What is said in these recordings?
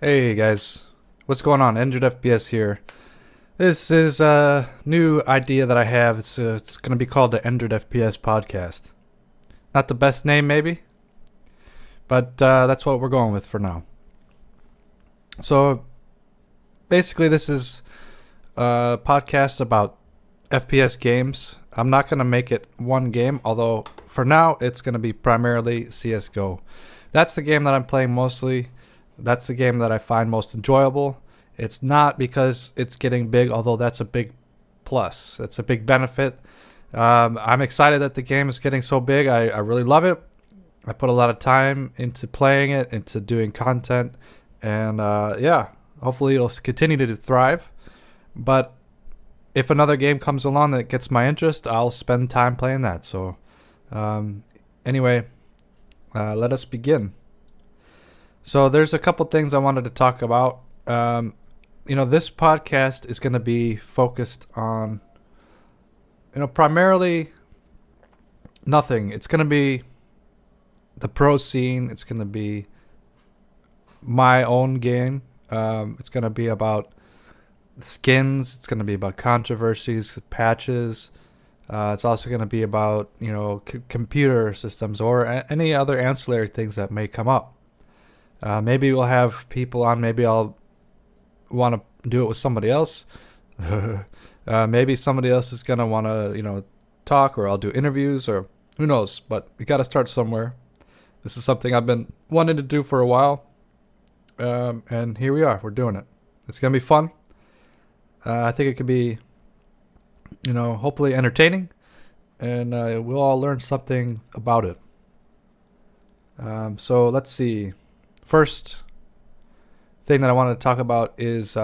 Hey guys, what's going on? Injured FPS here. This is a new idea that I have. It's going to be called the Injured FPS podcast. Not the best name, maybe, but that's what we're going with for now. So basically, this is a podcast about FPS games. I'm not going to make it one game, although for now it's going to be primarily CSGO. That's the game that I'm playing mostly. That's the game that I find most enjoyable. It's not because it's getting big, although that's a big plus. That's a big benefit. I'm excited that the game is getting so big. I really love it. I put a lot of time into playing it, into doing content, and yeah, hopefully it'll continue to thrive. But if another game comes along that gets my interest, I'll spend time playing that. So, um, anyway, let us begin. So there's a couple things I wanted to talk about. This podcast is going to be focused on, primarily nothing. It's going to be the pro scene. It's going to be my own game. It's going to be about skins. It's going to be about controversies, patches. It's also going to be about, computer systems or any other ancillary things that may come up. Maybe we'll have people on. Maybe I'll want to do it with somebody else. Maybe somebody else is gonna want to, talk, or I'll do interviews, or who knows. But we got to start somewhere. This is something I've been wanting to do for a while, and here we are. We're doing it. It's gonna be fun. I think it could be, hopefully entertaining, and we'll all learn something about it. So let's see. First thing that I wanted to talk about is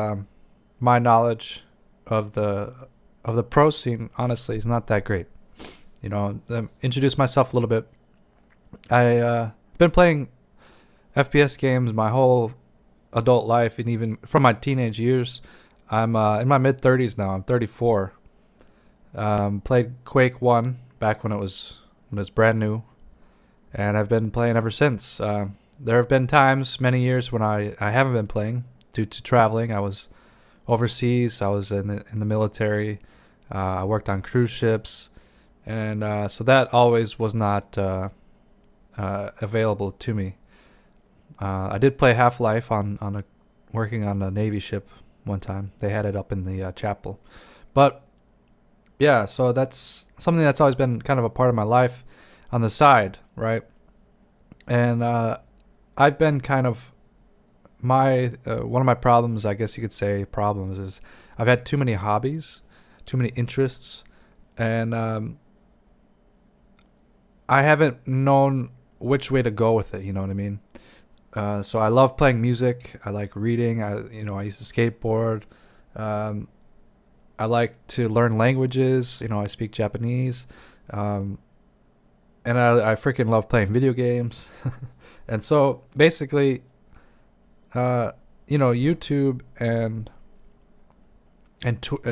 my knowledge of the pro scene. Honestly, is not that great. Introduce myself a little bit. I been playing FPS games my whole adult life, and even from my teenage years. I'm in my mid 30s now. I'm 34. Played Quake 1 back when it was brand new, and I've been playing ever since. There have been times, many years, when I haven't been playing due to traveling. I was overseas. I was in the military. I worked on cruise ships, and so that always was not available to me. I did play Half-Life working on a Navy ship one time. They had it up in the chapel, but yeah. So that's something that's always been kind of a part of my life on the side, right? And I've been kind of my one of my problems, I guess you could say, problems is I've had too many hobbies, too many interests, and I haven't known which way to go with it. You know what I mean? So I love playing music. I like reading. I used to skateboard. Um, I like to learn languages. I speak Japanese, um, and I freaking love playing video games. And so basically, YouTube and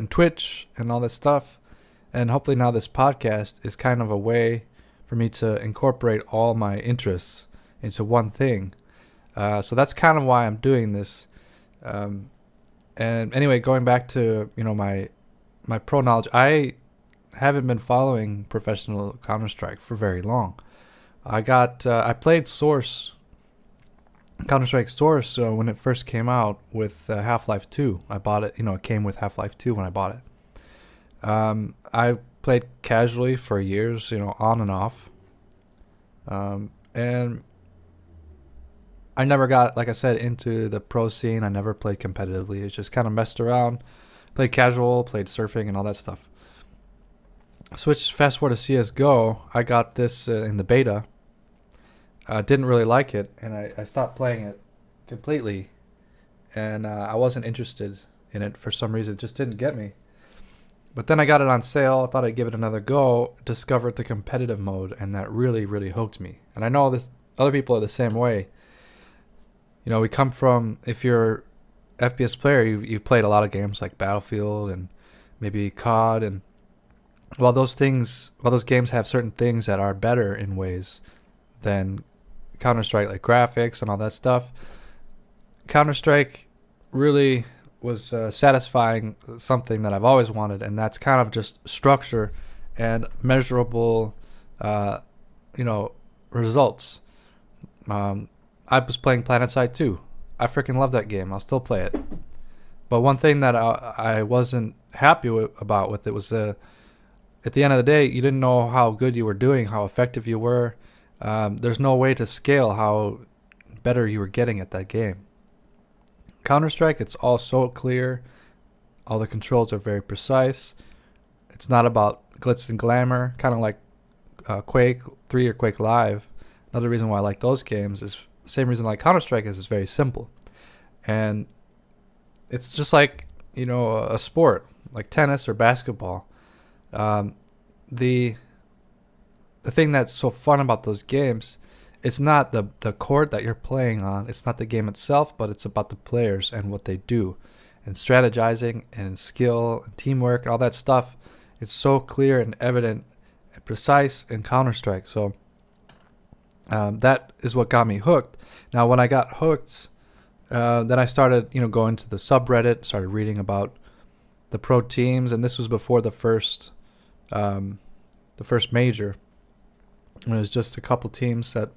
Twitch and all this stuff, and hopefully now this podcast is kind of a way for me to incorporate all my interests into one thing. So that's kind of why I'm doing this. Um, and anyway, going back to my pro knowledge, I haven't been following professional Counter Strike for very long. I played Source, Counter Strike Source, when it first came out with Half-Life 2. I bought it. It came with Half-Life 2 when I bought it. I played casually for years, on and off. And I never got, like I said, into the pro scene. I never played competitively. It's just kind of messed around, played casual, played surfing, and all that stuff. Fast forward to CSGO. I got this in the beta. Didn't really like it, and I stopped playing it completely. And I wasn't interested in it for some reason. It just didn't get me. But then I got it on sale. I thought I'd give it another go. Discovered the competitive mode, and that really, really hooked me. And I know this other people are the same way. We come from, if you're FPS player, you've played a lot of games like Battlefield and maybe COD, and while those games have certain things that are better in ways than Counter Strike, like graphics and all that stuff, Counter-Strike really was satisfying something that I've always wanted, and that's kind of just structure and measurable, uh, you know, results. I was playing PlanetSide 2. I freaking love that game. I'll still play it. But one thing that I wasn't happy about with it was at the end of the day, you didn't know how good you were doing, how effective you were. There's no way to scale how better you were getting at that game. Counter-Strike, it's all so clear. All the controls are very precise. It's not about glitz and glamour, kind of like Quake 3 or Quake Live. Another reason why I like those games is the same reason I like Counter-Strike is it's very simple. And it's just like, a sport, like tennis or basketball. Um, the the thing that's so fun about those games, it's not the court that you're playing on. It's not the game itself, but it's about the players and what they do, and strategizing and skill and teamwork and all that stuff. It's so clear and evident and precise in Counter Strike. So that is what got me hooked. Now, when I got hooked, then I started, going to the subreddit, started reading about the pro teams, and this was before the first major. And it was just a couple teams that,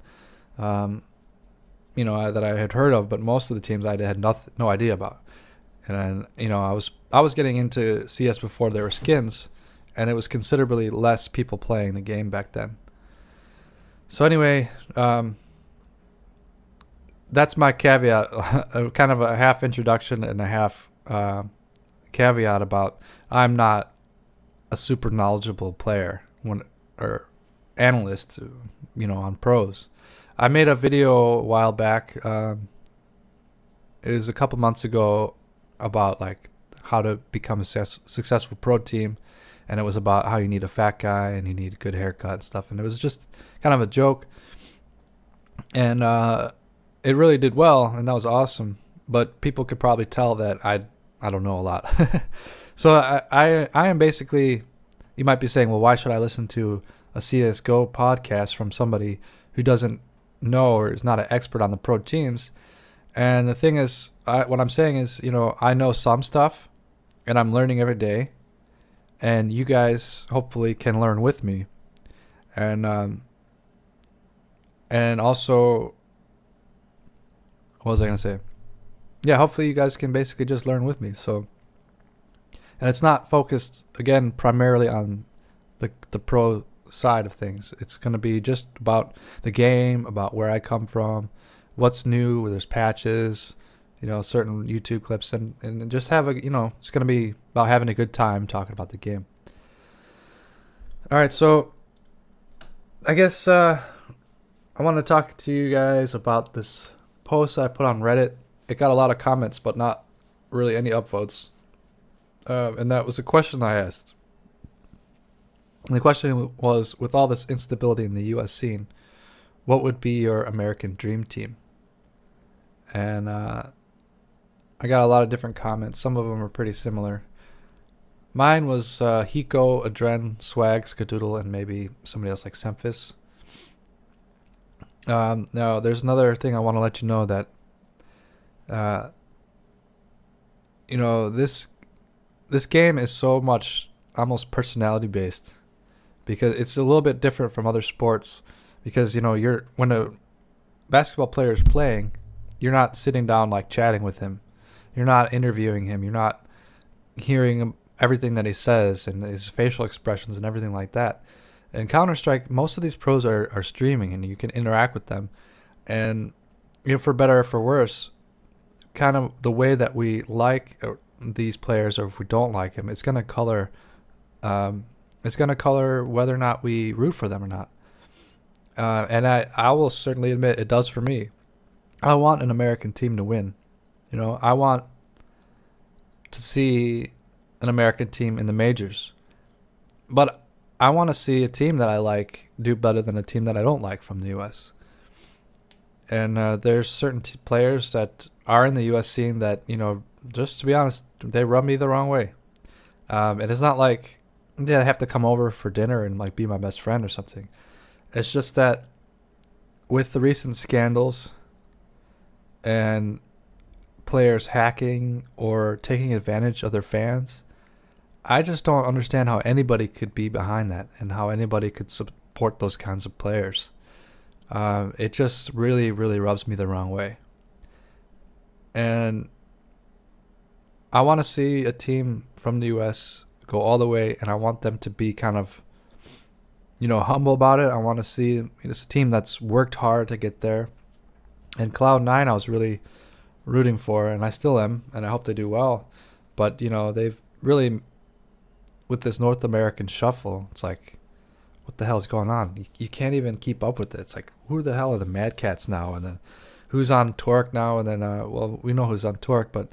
that I had heard of, but most of the teams I had no idea about. And I was getting into CS before there were skins, and it was considerably less people playing the game back then. So anyway, that's my caveat, kind of a half introduction and a half caveat about I'm not a super knowledgeable player or analyst, on pros. I made a video a while back. It was a couple months ago about like how to become a successful pro team, and it was about how you need a fat guy and you need a good haircut and stuff. And it was just kind of a joke, and it really did well, and that was awesome. But people could probably tell that I don't know a lot. So I am basically, you might be saying, well, why should I listen to a CSGO podcast from somebody who doesn't know or is not an expert on the pro teams? And the thing is, what I'm saying is, I know some stuff, and I'm learning every day, and you guys hopefully can learn with me, and also, what was I gonna say? Yeah, hopefully you guys can basically just learn with me. So, and it's not focused again primarily on the pro side of things. It's going to be just about the game, about where I come from, what's new, where there's patches, certain YouTube clips, and just have it's going to be about having a good time talking about the game. All right, so I guess I want to talk to you guys about this post I put on Reddit. It got a lot of comments, but not really any upvotes. And that was a question I asked. And the question was, with all this instability in the U.S. scene, what would be your American dream team? And I got a lot of different comments. Some of them are pretty similar. Mine was Hiko, Adren, Swag, Skadoodle, and maybe somebody else like Semphis. Now, there's another thing I want to let you know that, this game is so much almost personality based, because it's a little bit different from other sports, because when a basketball player is playing, you're not sitting down like chatting with him, you're not interviewing him, you're not hearing everything that he says and his facial expressions and everything like that. In Counter-Strike, most of these pros are streaming, and you can interact with them, and for better or for worse, kind of the way that we like these players, or if we don't like them, it's going to color whether or not we root for them or not. And I will certainly admit it does for me. I want an American team to win. I want to see an American team in the majors, but I want to see a team that I like do better than a team that I don't like from the U.S. And there's certain players that are in the U.S. scene that, just to be honest, they rub me the wrong way. And it's not like they have to come over for dinner and like be my best friend or something. It's just that with the recent scandals and players hacking or taking advantage of their fans. I just don't understand how anybody could be behind that and how anybody could support those kinds of players. It just really, really rubs me the wrong way. And I want to see a team from the U.S. go all the way, and I want them to be kind of, humble about it. I want to see this team that's worked hard to get there. And Cloud9, I was really rooting for, and I still am, and I hope they do well. But, they've really, with this North American shuffle, it's like, what the hell is going on? You can't even keep up with it. It's like, who the hell are the Mad Cats now? And then who's on Torque now? And then, we know who's on Torque, but,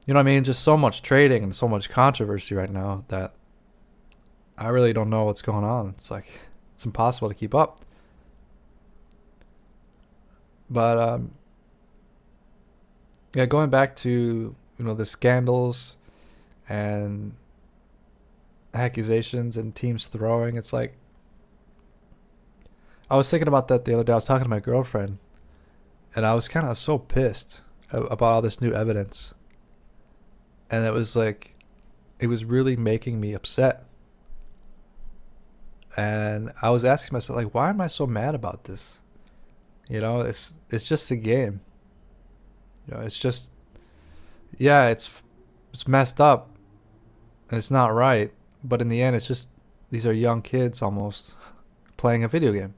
you know what I mean? Just so much trading and so much controversy right now that I really don't know what's going on. It's like, it's impossible to keep up. But, yeah, going back to, the scandals and accusations and teams throwing, it's like, I was thinking about that the other day. I was talking to my girlfriend, and I was kind of so pissed about all this new evidence. And it was like, it was really making me upset. And I was asking myself, like, why am I so mad about this? It's just a game. It's just, yeah, it's messed up, and it's not right. But in the end, it's just, these are young kids almost playing a video game.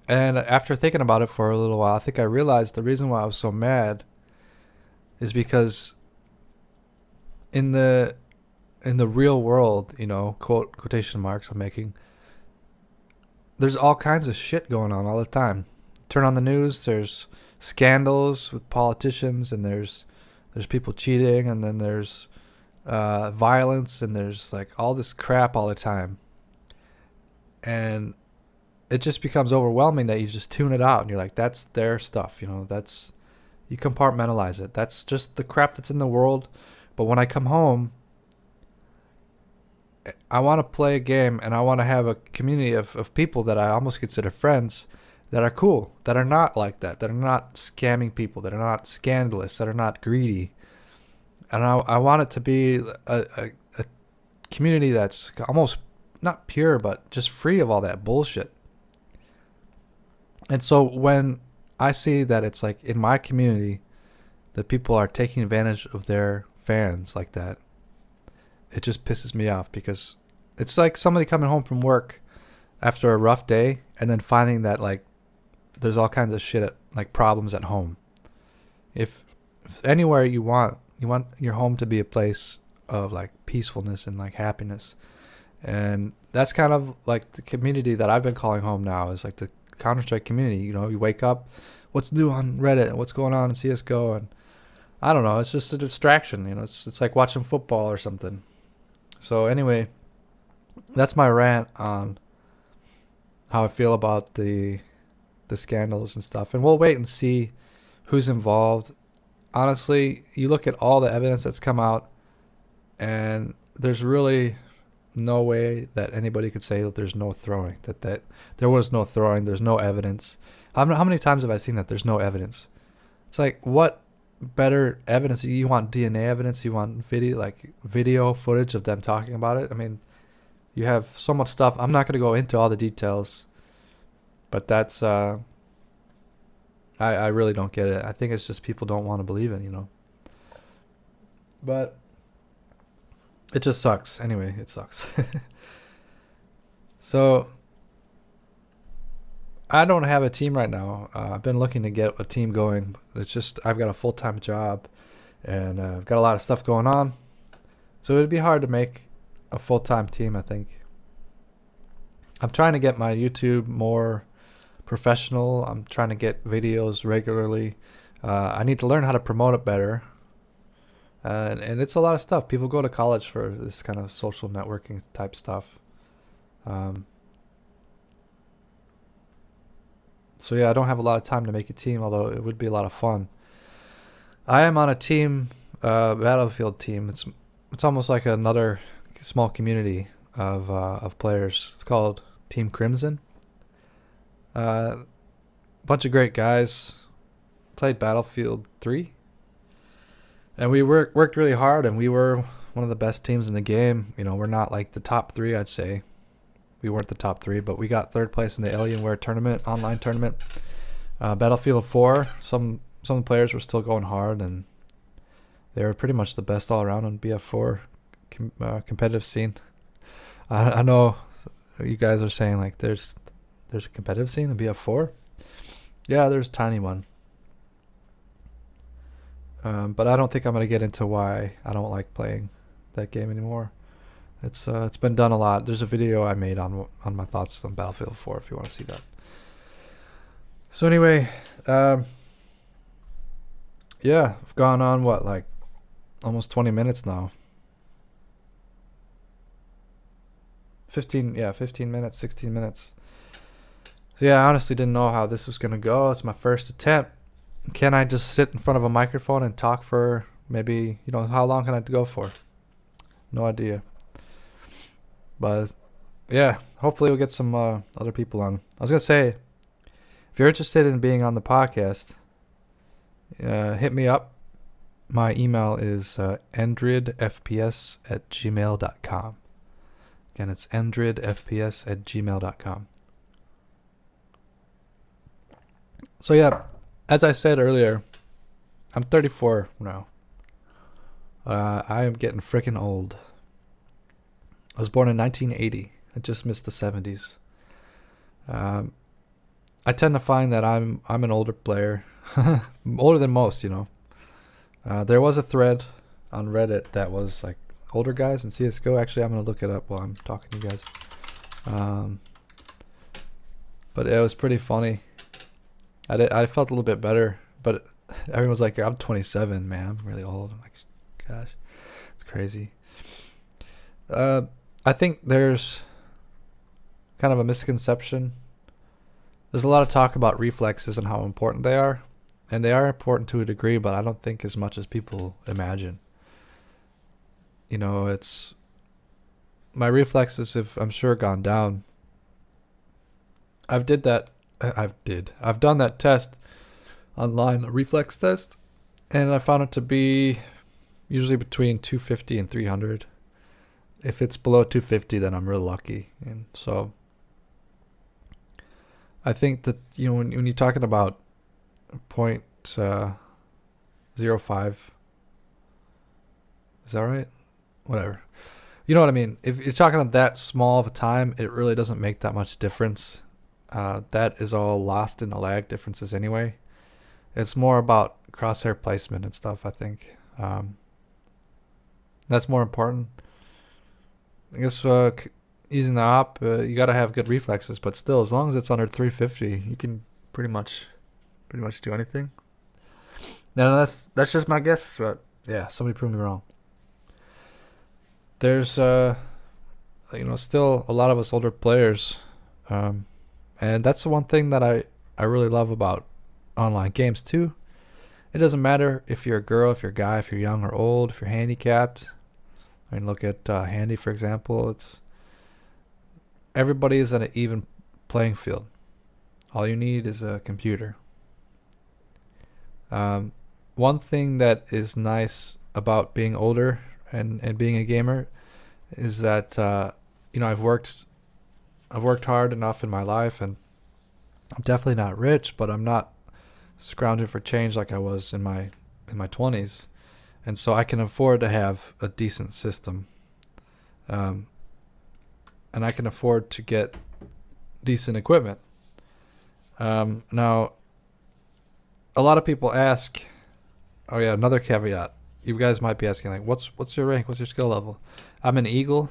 And after thinking about it for a little while, I think I realized the reason why I was so mad is because in the real world, quotation marks I'm making, there's all kinds of shit going on all the time. Turn on the news, there's scandals with politicians, and there's people cheating, and then there's violence, and there's like all this crap all the time. And it just becomes overwhelming that you just tune it out and you're like, that's their stuff, that's, you compartmentalize it. That's just the crap that's in the world. But when I come home, I want to play a game, and I want to have a community of people that I almost consider friends that are cool, that are not like that are not scamming people, that are not scandalous, that are not greedy. And I want it to be a community that's almost not pure, but just free of all that bullshit. And so when I see that it's like in my community that people are taking advantage of their fans like that, it just pisses me off, because it's like somebody coming home from work after a rough day and then finding that like there's all kinds of shit like problems at home. If anywhere you want your home to be a place of like peacefulness and like happiness. And that's kind of like the community that I've been calling home now, is like the Counter-Strike community. You wake up, what's new on Reddit, what's going on in CSGO, and I don't know, it's just a distraction. It's like watching football or something. So anyway, that's my rant on how I feel about the scandals and stuff. And we'll wait and see who's involved. Honestly, you look at all the evidence that's come out, and there's really no way that anybody could say that there's no throwing, that there was no throwing, there's no evidence. How many times have I seen that there's no evidence? It's like, what better evidence? You want DNA evidence? You want video footage of them talking about it? I mean, you have so much stuff. I'm not going to go into all the details, but that's I really don't get it. I think it's just people don't want to believe it, But it just sucks. Anyway, it sucks. So I don't have a team right now. I've been looking to get a team going. It's just I've got a full-time job, and I've got a lot of stuff going on. So it'd be hard to make a full-time team, I think. I'm trying to get my YouTube more professional. I'm trying to get videos regularly. I need to learn how to promote it better. And it's a lot of stuff. People go to college for this kind of social networking type stuff. So yeah, I don't have a lot of time to make a team, although it would be a lot of fun. I am on a team, Battlefield team. It's almost like another small community of players. It's called Team Crimson. Bunch of great guys. Played Battlefield 3, And we worked really hard, and we were one of the best teams in the game. You know, we're not like the top three, I'd say. We weren't the top three, but we got third place in the Alienware tournament, online tournament. Battlefield 4, some players were still going hard, and they were pretty much the best all around on BF4 competitive scene. I know you guys are saying like there's a competitive scene in BF4. Yeah, there's a tiny one. But I don't think I'm gonna get into why I don't like playing that game anymore. It's been done a lot. There's a video I made on my thoughts on Battlefield 4 if you want to see that. So anyway, yeah, I've gone on like almost 20 minutes now. 15 minutes, 16 minutes. So yeah, I honestly didn't know how this was gonna go. It's my first attempt. Can I just sit in front of a microphone and talk for maybe, how long can I go for? No idea. But yeah, hopefully we'll get some other people on. I was gonna say, if you're interested in being on the podcast, hit me up. My email is endridfps@gmail.com. Again, it's endridfps@gmail.com. So yeah, as I said earlier, I'm 34 now. I am getting freaking old. I was born in 1980. I just missed the 70s. I tend to find that I'm an older player, older than most. There was a thread on Reddit that was like older guys in CSGO. Actually, I'm gonna look it up while I'm talking to you guys. But it was pretty funny. I felt a little bit better, but everyone was like, "I'm 27, man. I'm really old." I'm like, "Gosh, it's crazy." I think there's kind of a misconception. There's a lot of talk about reflexes and how important they are, and they are important to a degree, but I don't think as much as people imagine. It's my reflexes have, I'm sure, gone down. I've done that test online, a reflex test, and I found it to be usually between 250 and 300. If it's below 250, then I'm real lucky. And so I think that, when you're talking about 0.05, is that right? Whatever. You know what I mean? If you're talking about that small of a time, it really doesn't make that much difference. That is all lost in the lag differences anyway. It's more about crosshair placement and stuff, I think. That's more important. I guess using the op, you gotta have good reflexes, but still, as long as it's under 350, you can pretty much do anything. Now that's just my guess, but yeah, somebody prove me wrong. There's still a lot of us older players, and that's the one thing that I really love about online games too. It doesn't matter if you're a girl, if you're a guy, if you're young or old, if you're handicapped. I mean, look at Handy, for example. Everybody is at an even playing field. All you need is a computer. One thing that is nice about being older and being a gamer is that I've worked hard enough in my life, and I'm definitely not rich, but I'm not scrounging for change like I was in my 20s. And so I can afford to have a decent system. And I can afford to get decent equipment. Now, a lot of people ask, oh yeah, another caveat. You guys might be asking, like, what's your rank? What's your skill level? I'm an Eagle.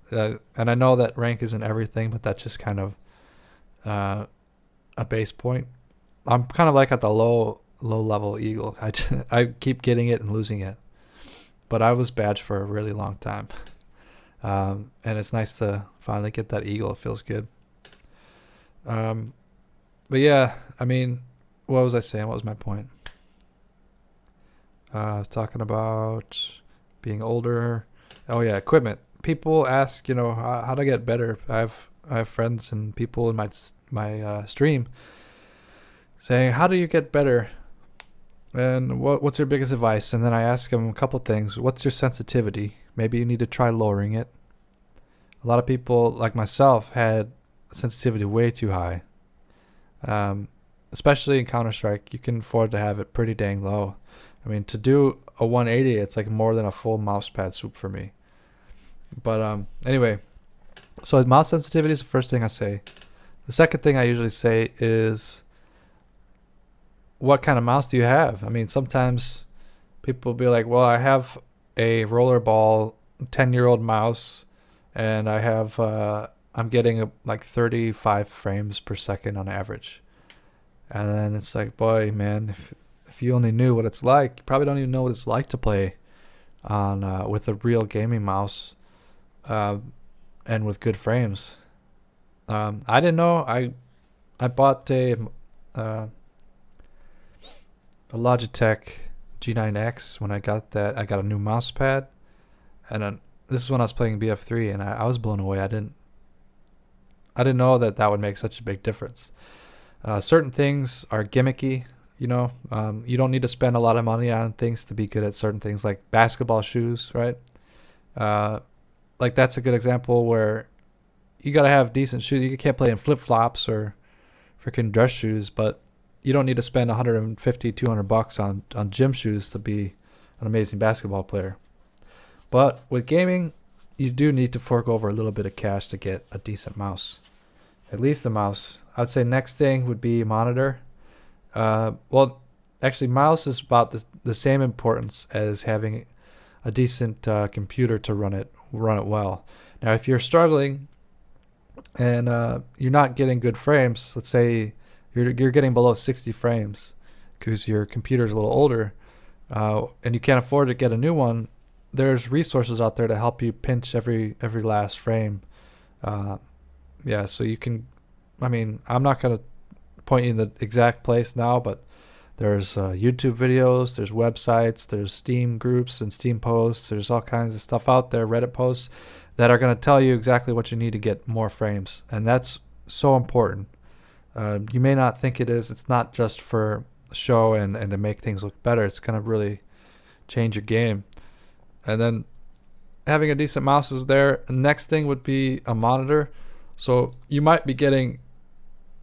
And I know that rank isn't everything, but that's just kind of a base point. I'm kind of like at the low level Eagle. I keep getting it and losing it, but I was badged for a really long time, and it's nice to finally get that Eagle. It feels good. But yeah, I mean, what was I saying? What was my point? I was talking about being older. Oh yeah, equipment. People ask, how to get better. I have friends and people in my stream saying, how do you get better? And what's your biggest advice? And then I ask them a couple things. What's your sensitivity? Maybe you need to try lowering it. A lot of people, like myself, had sensitivity way too high. Um, Especially in Counter Strike, you can afford to have it pretty dang low. I mean, to do a 180, it's like more than a full mouse pad swoop for me. But anyway, so mouse sensitivity is the first thing I say. The second thing I usually say is, what kind of mouse do you have? I mean, sometimes people will be like, well, I have a rollerball 10-year-old mouse, and I'm getting like 35 frames per second on average. And then it's like, boy, man, if you only knew what it's like, you probably don't even know what it's like to play on with a real gaming mouse, uh, and with good frames. I didn't know. I bought uh, a Logitech G9X when I got that. I got a new mouse pad, and then this is when I was playing BF3, and I was blown away. I didn't know that would make such a big difference. Certain things are gimmicky. You don't need to spend a lot of money on things to be good at certain things, like basketball shoes, right? Uh, like that's a good example where you gotta have decent shoes. You can't play in flip flops or freaking dress shoes, but you don't need to spend 150, 200 bucks on gym shoes to be an amazing basketball player. But with gaming, you do need to fork over a little bit of cash to get a decent mouse. At least a mouse. I'd say next thing would be monitor. Well, actually, mouse is about the same importance as having a decent computer to run it well. Now, if you're struggling and you're not getting good frames, let's say you're getting below 60 frames because your computer's a little older, and you can't afford to get a new one, there's resources out there to help you pinch every last frame. Yeah, so you can. I mean, I'm not gonna point you in the exact place now, but there's YouTube videos, there's websites, there's Steam groups and Steam posts. There's all kinds of stuff out there, Reddit posts, that are going to tell you exactly what you need to get more frames. And that's so important. You may not think it is. It's not just for show and to make things look better. It's going to really change your game. And then having a decent mouse is there. The next thing would be a monitor. So you might be getting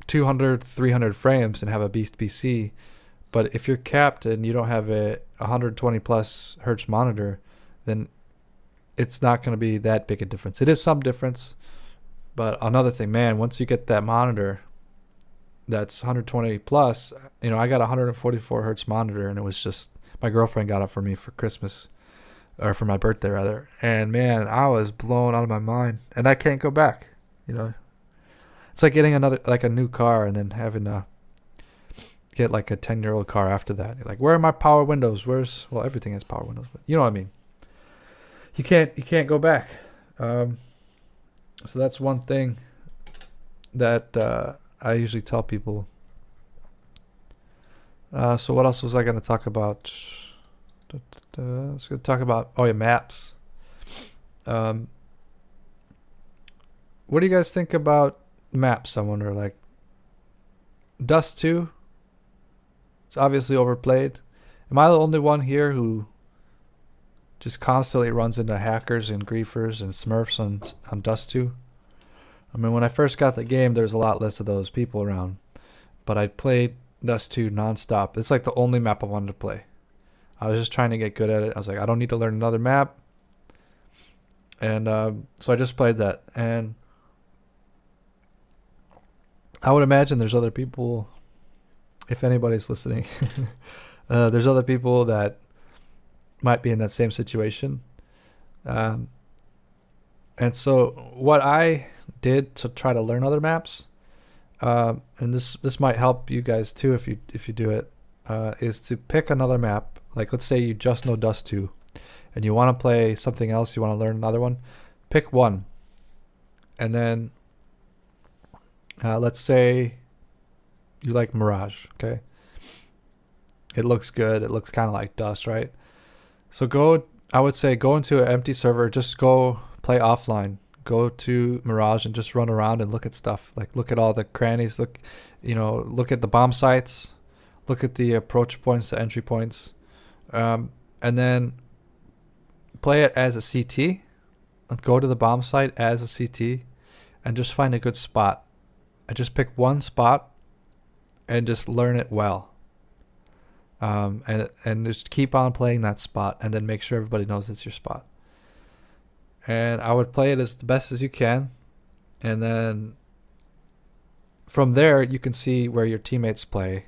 200, 300 frames and have a beast PC. But if you're capped and you don't have a 120 plus hertz monitor, then it's not going to be that big a difference. It is some difference, but another thing, man, once you get that monitor that's 120 plus, I got a 144 hertz monitor, and it was just, my girlfriend got it for me for Christmas, or for my birthday rather. And man, I was blown out of my mind, and I can't go back. It's like getting a new car and then having to get like a 10-year-old car after that. You're like, where are my power windows? Well, everything has power windows, but you know what I mean. You can't go back. So that's one thing that I usually tell people. So what else was I going to talk about? I was going to talk about, maps. What do you guys think about maps? I wonder, like, Dust 2. It's obviously overplayed. Am I the only one here who just constantly runs into hackers and griefers and smurfs on Dust 2? I mean, when I first got the game, there was a lot less of those people around. But I played Dust 2 nonstop. It's like the only map I wanted to play. I was just trying to get good at it. I was like, I don't need to learn another map. And so I just played that. And I would imagine there's other people, if anybody's listening, there's other people that might be in that same situation. And so what I did to try to learn other maps, and this might help you guys too if you do it, is to pick another map. Like, let's say you just know Dust 2 and you want to play something else, you want to learn another one, pick one. And then let's say you like Mirage, okay? It looks good. It looks kind of like Dust, right? So I would say go into an empty server, just go play offline. Go to Mirage and just run around and look at stuff. Like, look at all the crannies, look at the bomb sites, look at the approach points, the entry points, and then play it as a CT. Go to the bomb site as a CT, and just find a good spot. I just pick one spot and just learn it well. And just keep on playing that spot, and then make sure everybody knows it's your spot. And I would play it as the best as you can, and then from there you can see where your teammates play.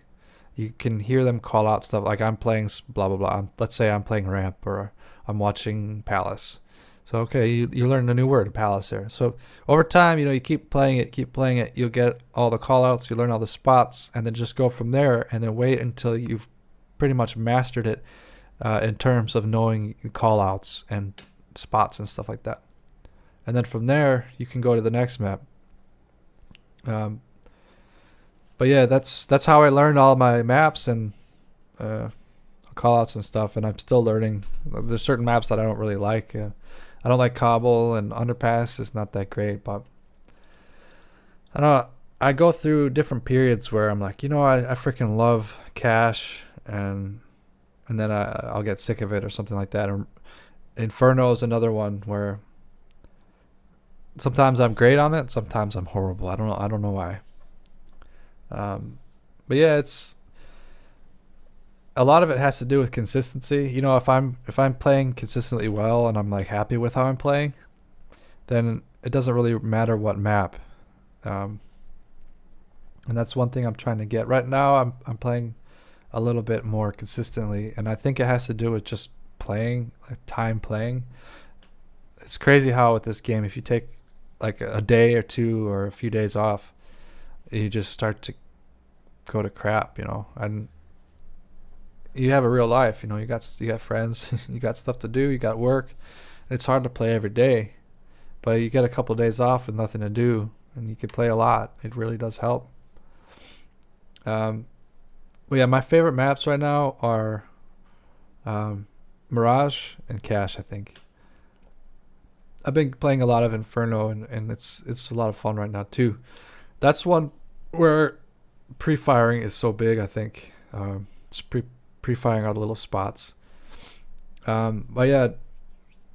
You can hear them call out stuff like I'm playing blah blah blah. Let's say I'm playing ramp or I'm watching palace. So okay, you learn a new word, palace there. So over time, you keep playing it, you'll get all the call outs, you learn all the spots, and then just go from there, and then wait until you've pretty much mastered it in terms of knowing call outs and spots and stuff like that. And then from there, you can go to the next map. But yeah, that's how I learned all my maps and callouts and stuff. And I'm still learning. There's certain maps that I don't really like. I don't like Cobble, and Underpass is not that great. But I don't know. I go through different periods where I'm like, I freaking love Cash, and then I'll get sick of it or something like that. Or Inferno is another one where sometimes I'm great on it, sometimes I'm horrible. I don't know why. But yeah, it's a lot of it has to do with consistency. If I'm playing consistently well and I'm like happy with how I'm playing, then it doesn't really matter what map. And that's one thing I'm trying to get right now. I'm playing a little bit more consistently, and I think it has to do with just playing, like time playing. It's crazy how with this game, if you take like a day or two or a few days off, you just start to go to crap, and you have a real life, you got friends, you got stuff to do, you got work. It's hard to play every day, but you get a couple of days off with nothing to do, and you can play a lot. It really does help. But yeah, my favorite maps right now are Mirage and Cache, I think. I've been playing a lot of Inferno, and it's a lot of fun right now too. That's one where pre-firing is so big, I think. It's pre-firing all the little spots. But yeah,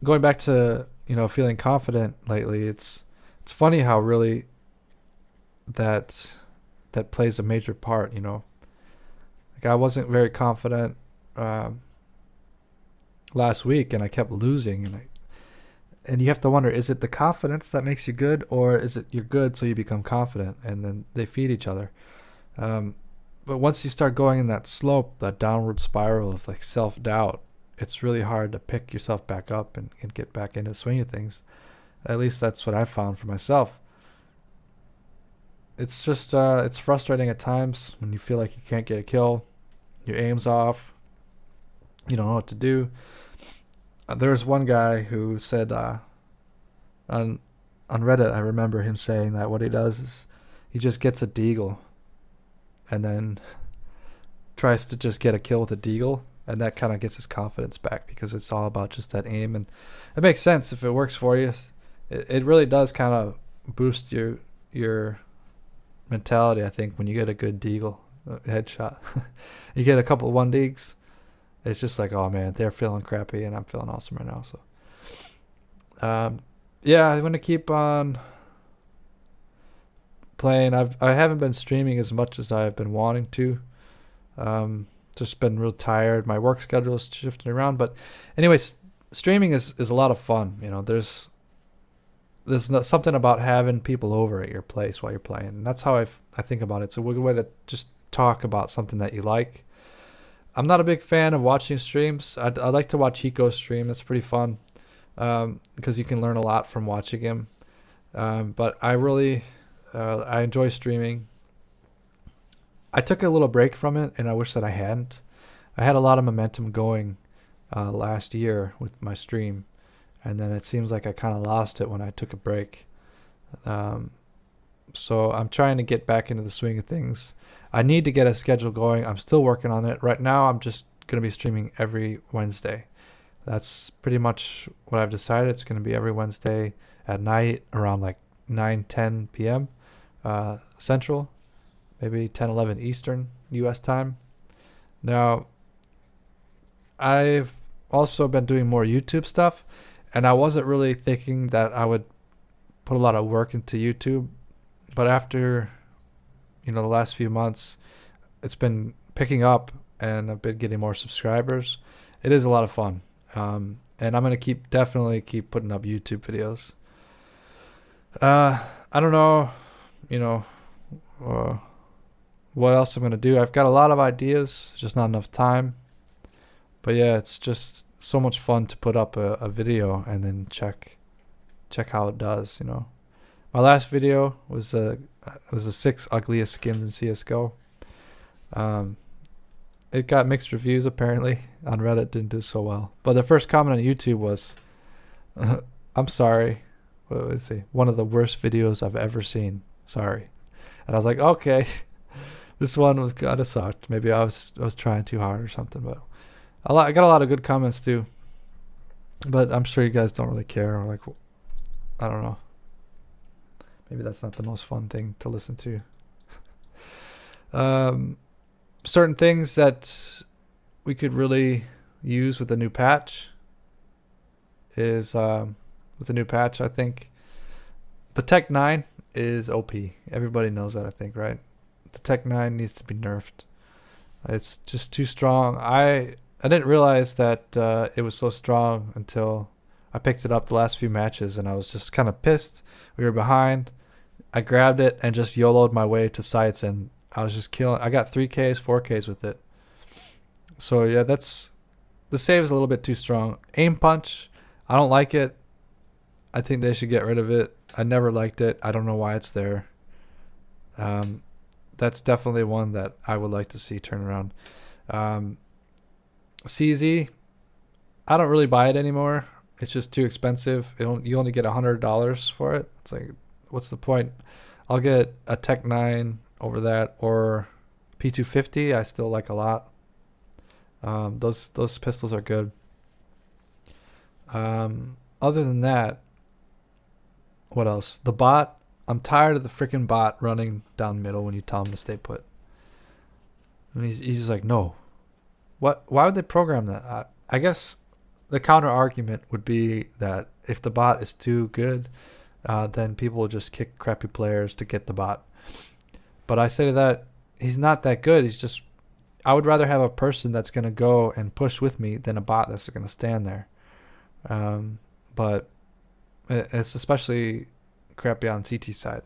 going back to feeling confident lately, it's funny how really that plays a major part. Like I wasn't very confident last week, and I kept losing, and you have to wonder, is it the confidence that makes you good, or is it you're good so you become confident, and then they feed each other. But once you start going in that slope, that downward spiral of like self-doubt, it's really hard to pick yourself back up and get back into the swing of things. At least that's what I found for myself. It's just it's frustrating at times when you feel like you can't get a kill, your aim's off, you don't know what to do. There was one guy who said on Reddit, I remember him saying that what he does is he just gets a deagle and then tries to just get a kill with a deagle, and that kind of gets his confidence back, because it's all about just that aim. And it makes sense if it works for you. It really does kind of boost your mentality, I think, when you get a good deagle headshot. You get a couple one digs, it's just like, oh man, they're feeling crappy and I'm feeling awesome right now. So yeah, I'm gonna keep on playing. I haven't been streaming as much as I've been wanting to. Just been real tired. My work schedule is shifting around, but anyways, streaming is a lot of fun. There's something about having people over at your place while you're playing, and that's how I think about it. It's a good way to just talk about something that you like. I'm not a big fan of watching streams. I like to watch Hiko stream. That's pretty fun, because you can learn a lot from watching him. But I really I enjoy streaming. I took a little break from it, and I wish that I hadn't. I had a lot of momentum going last year with my stream, and then it seems like I kind of lost it when I took a break. So I'm trying to get back into the swing of things. I need to get a schedule going. I'm still working on it. Right now, I'm just going to be streaming every Wednesday. That's pretty much what I've decided. It's going to be every Wednesday at night around like 9-10 p.m. Central, maybe 10-11 Eastern U.S. time. Now, I've also been doing more YouTube stuff, and I wasn't really thinking that I would put a lot of work into YouTube, but after, the last few months, it's been picking up and I've been getting more subscribers. It is a lot of fun. And I'm going to definitely keep putting up YouTube videos. I don't know, you know, uh, what else I'm going to do. I've got a lot of ideas, just not enough time. But yeah, it's just so much fun to put up a video and then check how it does, My last video was the 6 ugliest skins in CSGO. It got mixed reviews apparently. On Reddit didn't do so well. But the first comment on YouTube was, I'm sorry. What was it? One of the worst videos I've ever seen. Sorry. And I was like, okay. This one was kind of sucked. Maybe I was trying too hard or something. But I got a lot of good comments too. But I'm sure you guys don't really care. Or like, I don't know. Maybe that's not the most fun thing to listen to. Certain things that we could really use with the new patch is with the new patch, I think the Tech 9 is OP. Everybody knows that, I think, right? The Tech 9 needs to be nerfed. It's just too strong. I didn't realize that it was so strong until I picked it up the last few matches, and I was just kind of pissed. We were behind. I grabbed it and just YOLO'd my way to sites, and I was just killing. I got 3Ks, 4Ks with it. So yeah, the save is a little bit too strong. Aim punch, I don't like it. I think they should get rid of it. I never liked it. I don't know why it's there. That's definitely one that I would like to see turn around. CZ, I don't really buy it anymore. It's just too expensive. You only get $100 for it. It's like, what's the point? I'll get a Tech 9 over that, or P250. I still like a lot. Those pistols are good. Other than that, what else? The bot. I'm tired of the freaking bot running down middle when you tell him to stay put. And he's just like, no. What? Why would they program that? I guess the counter argument would be that if the bot is too good, then people will just kick crappy players to get the bot. But I say to that, he's not that good. I would rather have a person that's going to go and push with me than a bot that's going to stand there. But it's especially crappy on CT side.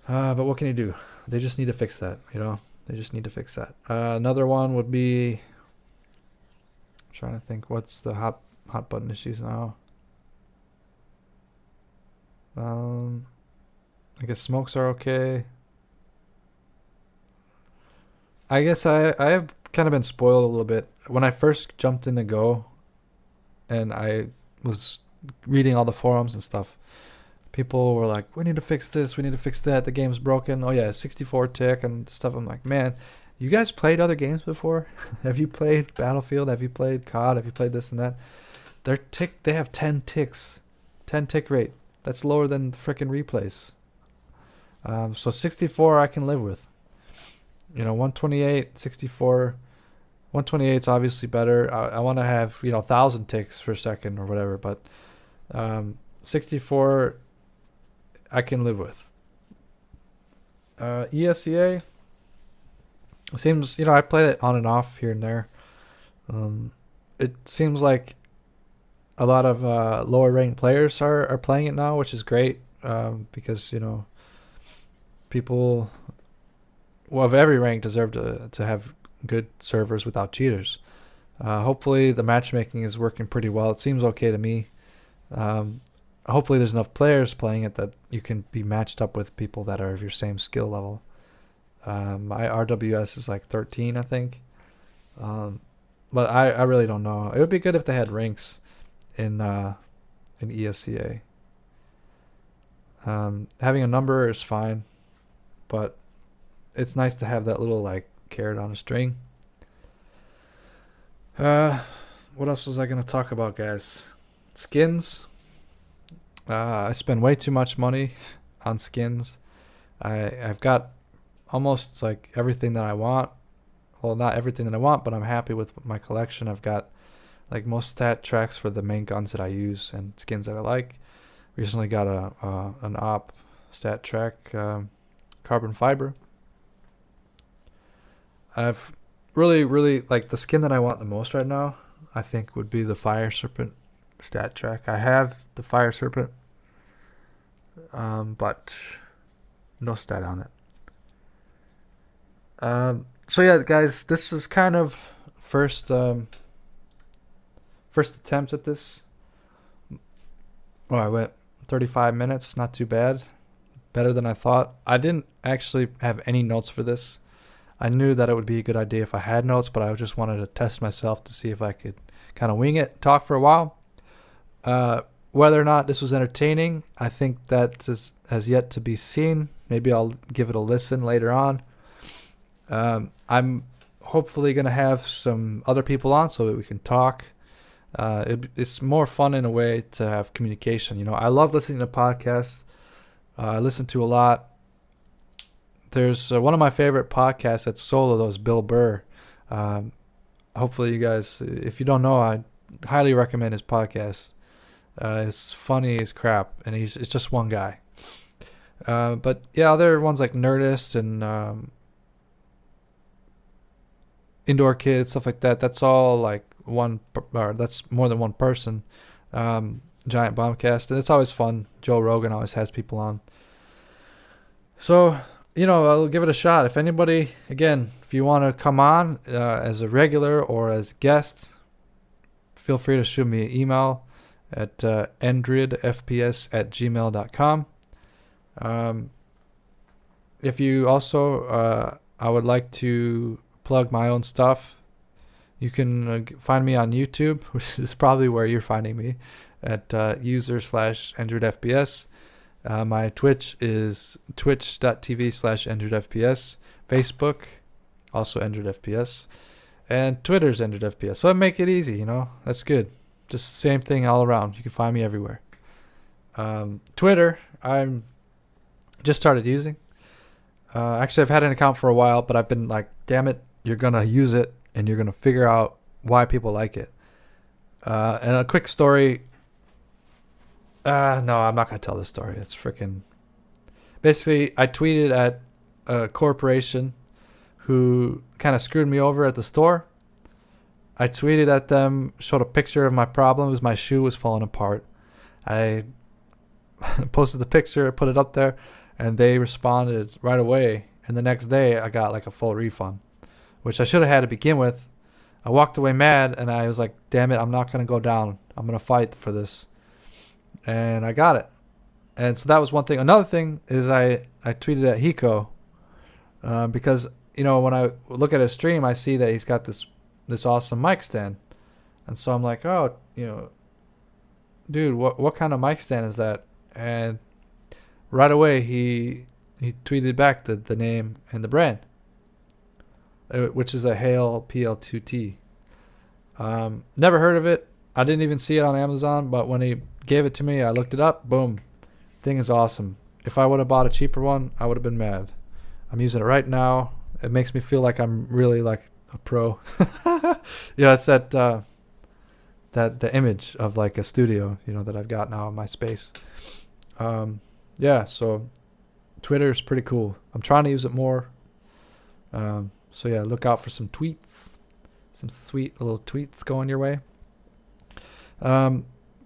But what can you do? They just need to fix that, They just need to fix that. Another one would be, I'm trying to think, what's the hot button issues now? I guess smokes are okay. I guess I have kind of been spoiled a little bit. When I first jumped into Go and I was reading all the forums and stuff, people were like, we need to fix this, we need to fix that, the game's broken. Oh yeah, 64 tick and stuff. I'm like, man, you guys played other games before? Have you played Battlefield? Have you played COD? Have you played this and that? They have 10 ticks. 10 tick rate. That's lower than the frickin' replays. So 64 I can live with. 128, 64. 128 is obviously better. I want to have 1,000 ticks per second or whatever, but 64 I can live with. ESEA seems, I play it on and off here and there. It seems like a lot of lower ranked players are playing it now, which is great, because people of every rank deserve to have good servers without cheaters. Hopefully the matchmaking is working pretty well. It seems okay to me. Hopefully there's enough players playing it that you can be matched up with people that are of your same skill level. My RWS is like 13, I think. But I really don't know. It would be good if they had ranks in ESCA. Having a number is fine, but it's nice to have that little like carrot on a string. What else was I gonna talk about, guys? Skins. I spend way too much money on skins. I've got almost like everything that I want. well, not everything that I want, but I'm happy with my collection. I've got like most stat tracks for the main guns that I use and skins that I like. Recently got an op stat track, carbon fiber. I've really like the skin that I want the most right now. I think would be the fire serpent stat track. I have the fire serpent, but no stat on it. So yeah, guys, this is kind of first attempt at this. Oh, I went 35 minutes. Not too bad. Better than I thought. I didn't actually have any notes for this. I knew that it would be a good idea if I had notes, but I just wanted to test myself to see if I could kind of wing it, talk for a while. Whether or not this was entertaining, I think that has yet to be seen. Maybe I'll give it a listen later on. I'm hopefully going to have some other people on so that we can talk. It's more fun in a way to have communication. You know, I love listening to podcasts. I listen to a lot. There's one of my favorite podcasts that's solo, though, is Bill Burr. Hopefully you guys, if you don't know, I highly recommend his podcast. It's funny as crap, and it's just one guy. But yeah, other ones like Nerdist and Indoor Kids, stuff like that. That's all like that's more than one person. Giant Bombcast, and it's always fun. Joe Rogan always has people on. So, you know, I'll give it a shot. If anybody, again, if you want to come on as a regular or as guest, feel free to shoot me an email at endridfps@gmail.com. If you also, I would like to plug my own stuff. You can find me on YouTube, which is probably where you're finding me, at user/EndredFPS. My Twitch is twitch.tv/EndredFPS. Facebook, also EndredFPS. And Twitter's EndredFPS. So I make it easy, you know. That's good. Just the same thing all around. You can find me everywhere. Twitter, I'm just started using. Actually, I've had an account for a while, but I've been like, damn it, you're going to use it, and you're going to figure out why people like it. And a quick story. No, I'm not going to tell this story. It's freaking... Basically, I tweeted at a corporation who kind of screwed me over at the store. I tweeted at them, showed a picture of my problems. My shoe was falling apart. I posted the picture, put it up there, and they responded right away. And the next day, I got like a full refund, which I should have had to begin with. I walked away mad, and I was like, damn it, I'm not going to go down. I'm going to fight for this. And I got it. And so that was one thing. Another thing is I tweeted at Hiko because, you know, when I look at his stream, I see that he's got this awesome mic stand. And so I'm like, oh, you know, dude, what kind of mic stand is that? And right away he tweeted back the name and the brand, which is a Hale PL2T. Never heard of it. I didn't even see it on Amazon, but when he gave it to me, I looked it up. Boom. Thing is awesome. If I would have bought a cheaper one, I would have been mad. I'm using it right now. It makes me feel like I'm really like a pro. Yeah, it's that the image of like a studio, you know, that I've got now in my space. Yeah, so Twitter is pretty cool. I'm trying to use it more. So yeah, look out for some tweets. Some sweet little tweets going your way.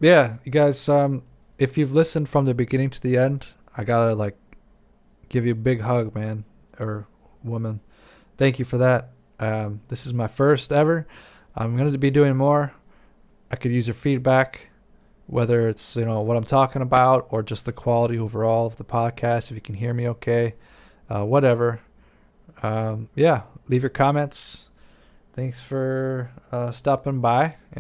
Yeah, you guys, if you've listened from the beginning to the end, I gotta like give you a big hug, man, or woman. Thank you for that. This is my first ever. I'm going to be doing more. I could use your feedback, whether it's, you know, what I'm talking about or just the quality overall of the podcast, if you can hear me okay, whatever. Yeah, leave your comments. Thanks for stopping by.